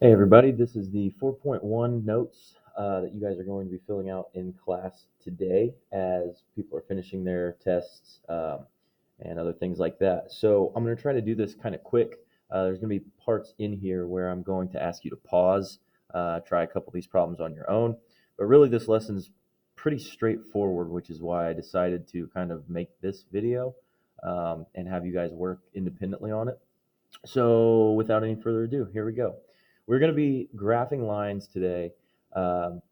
Hey everybody, this is the 4.1 notes that you guys are going to be filling out in class today as people are finishing their tests and other things like that. So I'm going to try to do this kind of quick. There's going to be parts in here where I'm going to ask you to pause, try a couple of these problems on your own. But really this lesson is pretty straightforward, which is why I decided to kind of make this video and have you guys work independently on it. So without any further ado, here we go. We're going to be graphing lines today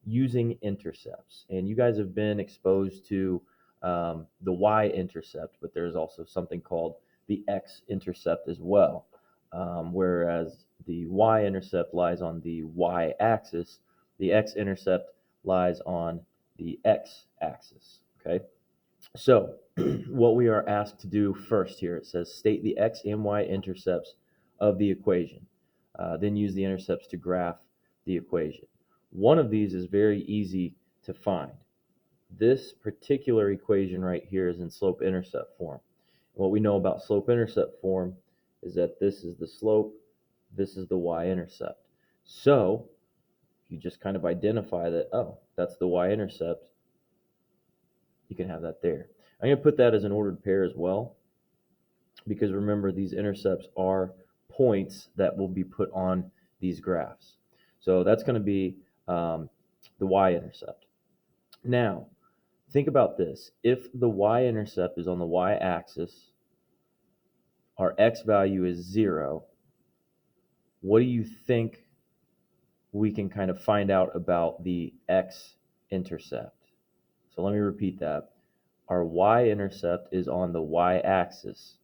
using intercepts. And you guys have been exposed to the y-intercept, but there's also something called the x-intercept as well. Whereas the y-intercept lies on the y-axis, the x-intercept lies on the x-axis, okay? So what we are asked to do first here, it says state the x and y intercepts of the equation. Then use the intercepts to graph the equation. One of these is very easy to find. This particular equation right here is in slope-intercept form. What we know about slope-intercept form is that this is the slope, this is the y-intercept. So you just kind of identify that, oh, that's the y-intercept. You can have that there. I'm going to put that as an ordered pair as well, because remember, these intercepts are points that will be put on these graphs. So that's going to be the y-intercept. Now, think about this. If the y-intercept is on the y-axis, our x value is 0, what do you think we can kind of find out about the x-intercept? So let me repeat that. Our y-intercept is on the y-axis,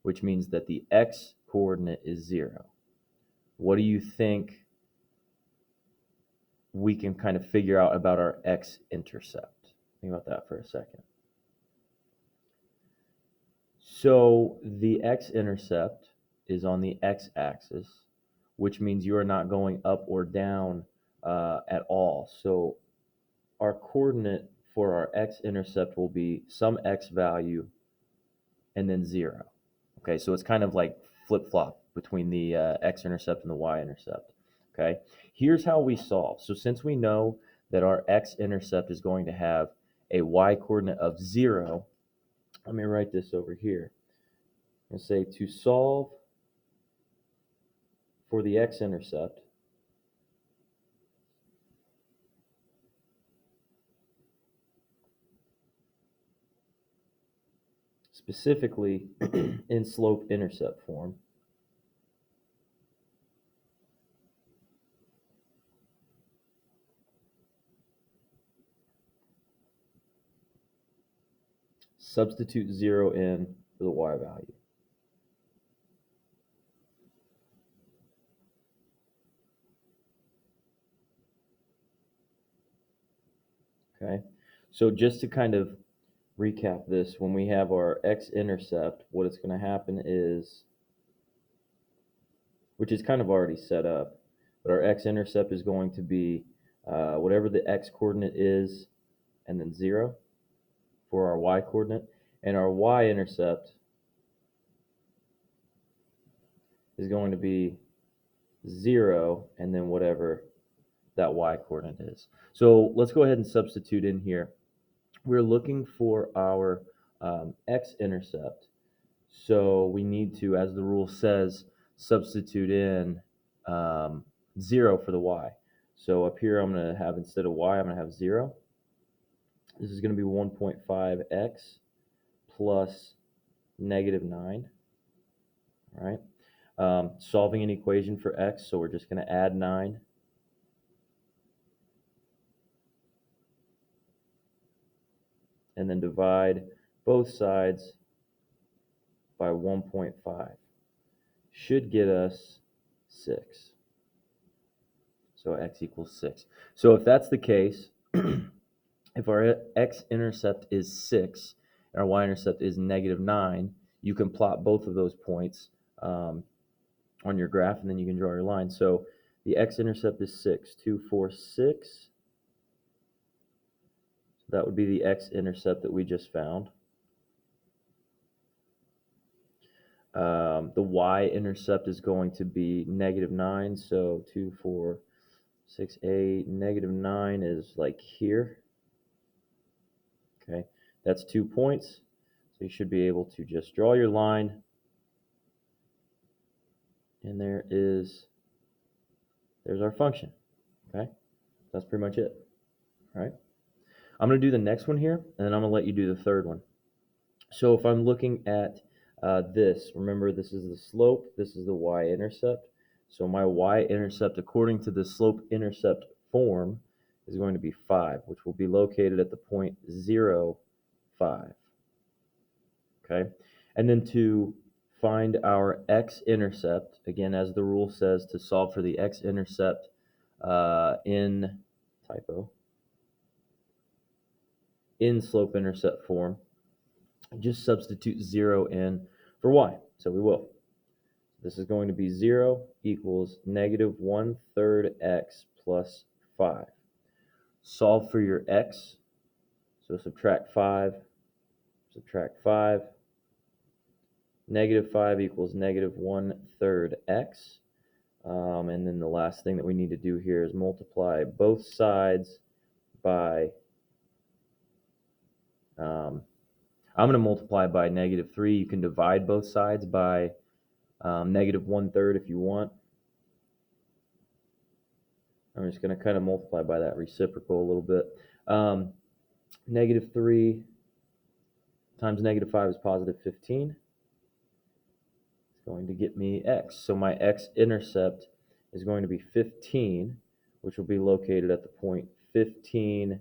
which means that the x-coordinate is 0. What do you think we can kind of figure out about our x-intercept? Think about that for a second. So the x-intercept is on the x-axis, which means you are not going up or down at all. So our coordinate for our x-intercept will be some x value and then 0. Okay, so it's kind of like flip-flop between the x-intercept and the y-intercept. Okay, here's how we solve. So since we know that our x-intercept is going to have a y-coordinate of 0, let me write this over here. I'm going to say to solve for the x-intercept, specifically in slope-intercept form, substitute 0 in for the y value. Okay, so just to kind of recap this, when we have our x-intercept, what it's going to happen is, which is kind of already set up, but our x-intercept is going to be whatever the x-coordinate is, and then 0 for our y-coordinate, and our y-intercept is going to be 0, and then whatever that y-coordinate is. So let's go ahead and substitute in here. We're looking for our x-intercept. So we need to, as the rule says, substitute in 0 for the y. So up here, I'm going to have, instead of y, I'm going to have 0. This is going to be 1.5x plus negative 9. All right. Solving an equation for x, so we're just going to add 9. And then divide both sides by 1.5. Should get us 6. So x equals 6. So if that's the case, if our x-intercept is 6 and our y-intercept is negative 9, you can plot both of those points on your graph, and then you can draw your line. So the x-intercept is 6, 2, 4, 6. So that would be the x-intercept that we just found. The y-intercept is going to be -9, so 2, 4, 6, 8. -9 is like here. Okay, that's 2 points. So you should be able to just draw your line. And there's our function. Okay, that's pretty much it. All right. I'm going to do the next one here, and then I'm going to let you do the third one. So if I'm looking at this, remember this is the slope, this is the y-intercept. So my y-intercept, according to the slope-intercept form, is going to be 5, which will be located at the point 0, 5. Okay, and then to find our x-intercept, again, as the rule says, to solve for the x-intercept in slope-intercept form, just substitute 0 in for y. So we will. This is going to be 0 equals -1/3 x plus 5. Solve for your x. So subtract 5, subtract 5. -5 equals -1/3 x. And then the last thing that we need to do here is multiply both sides by, I'm going to multiply by -3. You can divide both sides by -1/3 if you want. I'm just going to kind of multiply by that reciprocal a little bit. -3 times -5 is +15. It's going to get me x. So my x-intercept is going to be 15, which will be located at the point 15,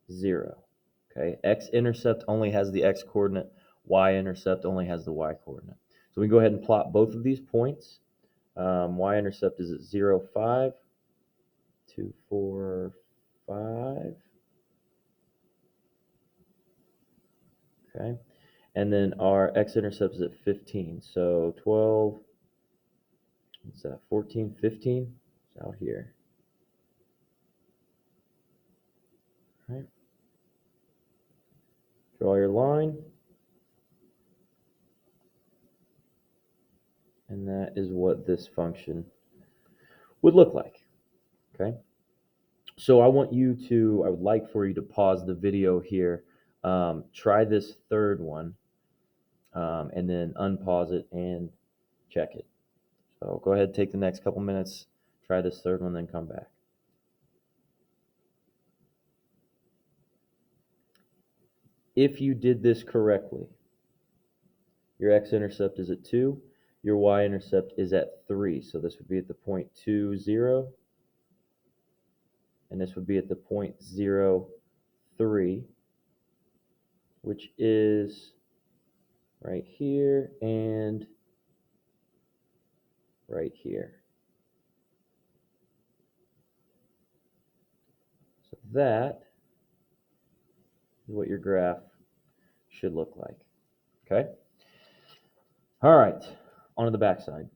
0. Okay, x-intercept only has the x-coordinate, y-intercept only has the y-coordinate. So we can go ahead and plot both of these points. Y-intercept is at 0, 5, 2, 4, 5. Okay, and then our x-intercept is at 15. So 12, what's that, 14, 15? It's out here. All right. Draw your line. And that is what this function would look like. Okay. So I would like for you to pause the video here, try this third one, and then unpause it and check it. So go ahead, take the next couple minutes, try this third one, then come back. If you did this correctly, your x-intercept is at 2, your y-intercept is at 3. So this would be at the point 2, 0, and this would be at the point 0, 3, which is right here and right here. So that is what your graph should look like. Okay? All right, on to the backside.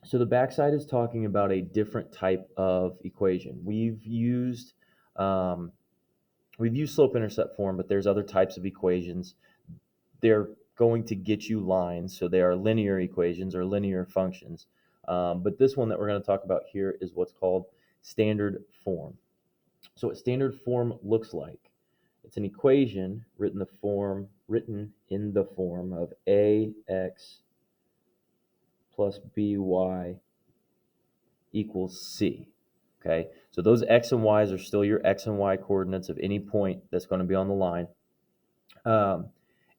So the backside is talking about a different type of equation. We've used slope-intercept form, but there's other types of equations. They're going to get you lines, so they are linear equations or linear functions. But this one that we're going to talk about here is what's called standard form. So what standard form looks like, it's an equation written in the form of ax plus by equals c. Okay, so those x and y's are still your x and y coordinates of any point that's going to be on the line. A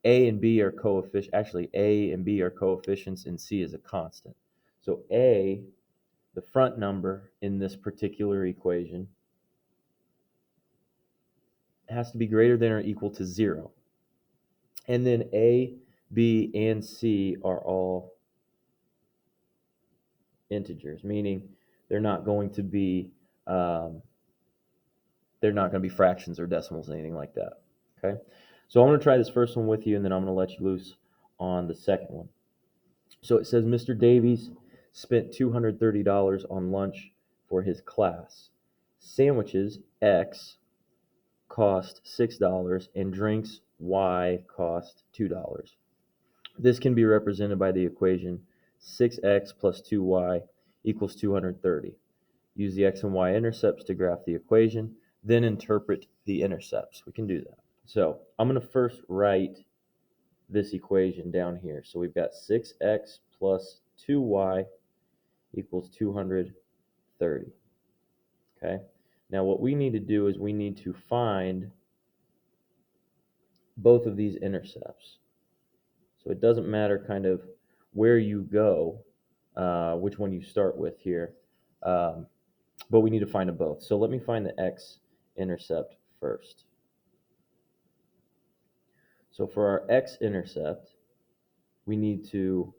and B are coefficients. Actually, A and B are coefficients, and C is a constant. So A, the front number in this particular equation, has to be greater than or equal to 0. And then A, B, and C are all integers, meaning they're not going to be fractions or decimals, anything like that. Okay, so I'm going to try this first one with you, and then I'm going to let you loose on the second one. So it says Mr. Davies spent $230 on lunch for his class. Sandwiches X cost $6 and drinks Y cost $2. This can be represented by the equation 6x plus 2y equals 230. Use the x and y intercepts to graph the equation, then interpret the intercepts. We can do that. So I'm going to first write this equation down here. So we've got 6x plus 2y equals 230. Okay. Now what we need to do is we need to find both of these intercepts. So it doesn't matter kind of where you go, which one you start with here, but we need to find them both. So let me find the x-intercept first. So for our x-intercept, we need to,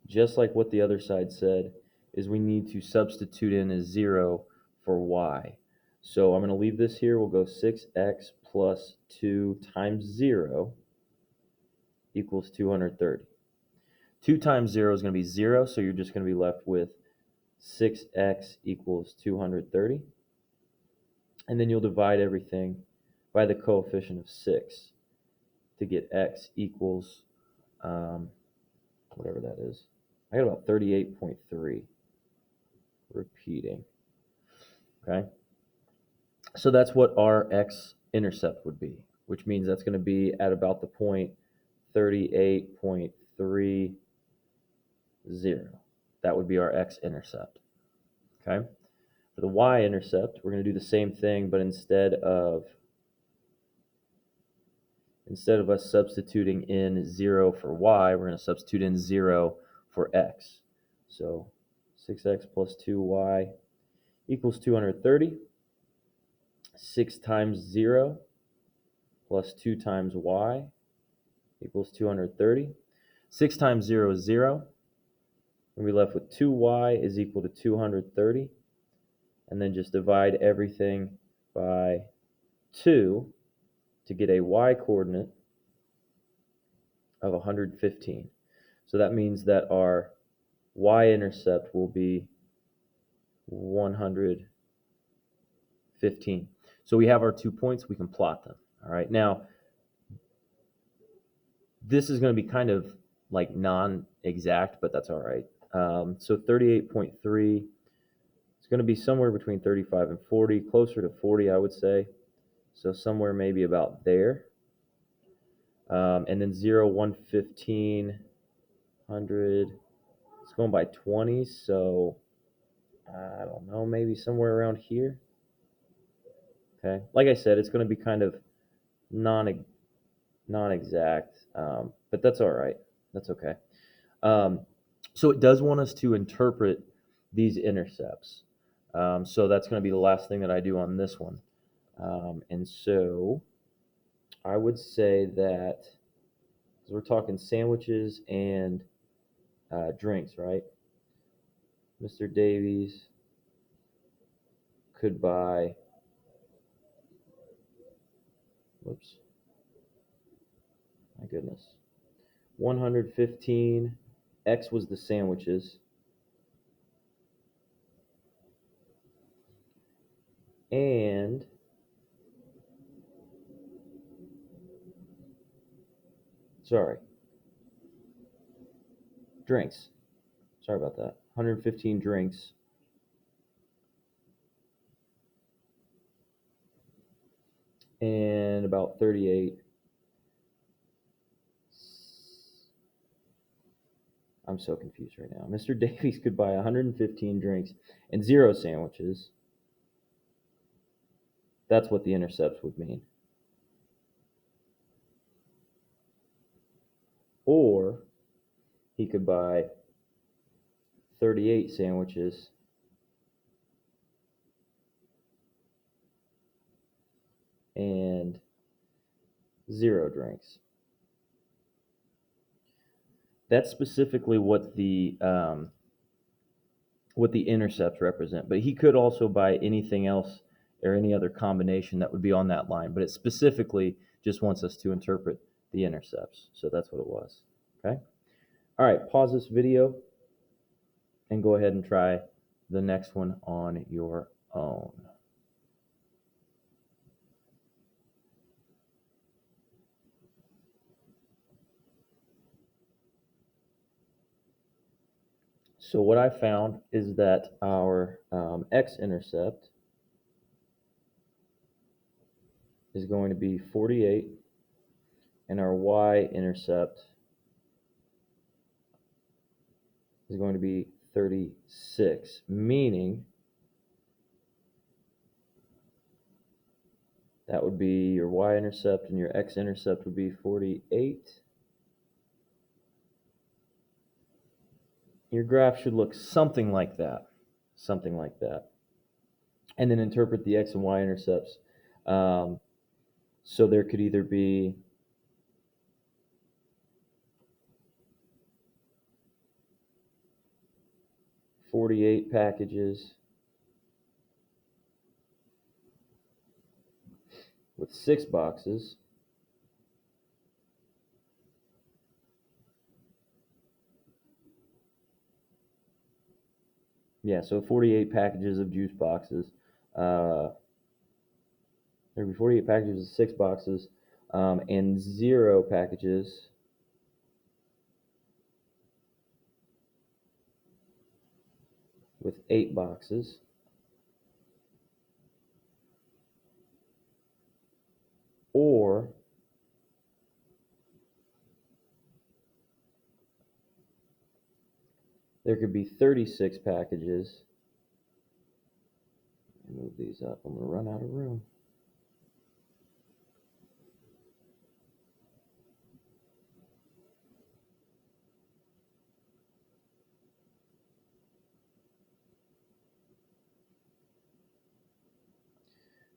just like what the other side said, is we need to substitute in a 0 for y. So I'm going to leave this here. We'll go 6x plus 2 times 0 equals 230. 2 times 0 is going to be 0, so you're just going to be left with 6x equals 230. And then you'll divide everything by the coefficient of 6 to get x equals, whatever that is. I got about 38.3. Repeating. Okay? So that's what our x-intercept would be, which means that's going to be at about the point 38.30. That would be our x-intercept. Okay? For the y-intercept, we're going to do the same thing, but instead of us substituting in 0 for y, we're going to substitute in 0 for x. So 6x plus 2y equals 230. 6 times 0 plus 2 times y equals 230. 6 times 0 is 0. And we're left with 2y is equal to 230. And then just divide everything by 2 to get a y-coordinate of 115. So that means that our y-intercept will be 115. So we have our 2 points. We can plot them. All right. Now, this is going to be kind of like non-exact, but that's all right. So 38.3 is going to be somewhere between 35 and 40, closer to 40, I would say. So somewhere maybe about there. And then 0, 115, 100. It's going by 20, so I don't know, maybe somewhere around here. Okay. Like I said, it's going to be kind of non-exact, but that's all right. That's okay. So it does want us to interpret these intercepts. So that's going to be the last thing that I do on this one. And so I would say that, because we're talking sandwiches and drinks, right? Mr. Davies could buy, whoops, my goodness, 115. X was the sandwiches. And drinks. Sorry about that. 115 drinks. And about 38. I'm so confused right now. Mr. Davies could buy 115 drinks and 0 sandwiches. That's what the intercepts would mean. Or he could buy 38 sandwiches and 0 drinks. That's specifically what the intercepts represent. But he could also buy anything else or any other combination that would be on that line. But it specifically just wants us to interpret the intercepts. So that's what it was. Okay? All right, pause this video and go ahead and try the next one on your own. So what I found is that our x-intercept is going to be 48, and our y-intercept is going to be 36, meaning that would be your y-intercept and your x-intercept would be 48. Your graph should look something like that, something like that. And then interpret the x and y intercepts. So there could either be $48 packages with 6 boxes, yeah, so 48 packages of juice boxes. There'd be 48 packages of 6 boxes, and 0 packages with 8 boxes. Or there could be 36 packages. Move these up. I'm going to run out of room.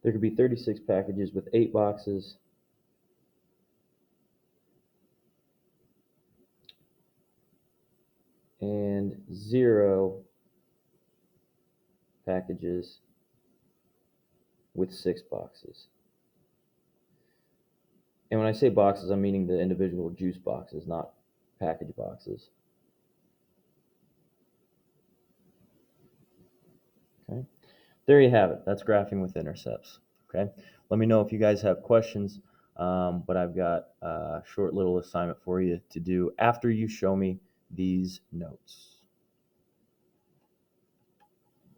There could be 36 packages with 8 boxes. And 0 packages with 6 boxes. And when I say boxes, I'm meaning the individual juice boxes, not package boxes. Okay, there you have it. That's graphing with intercepts. Okay, let me know if you guys have questions, but I've got a short little assignment for you to do after you show me these notes.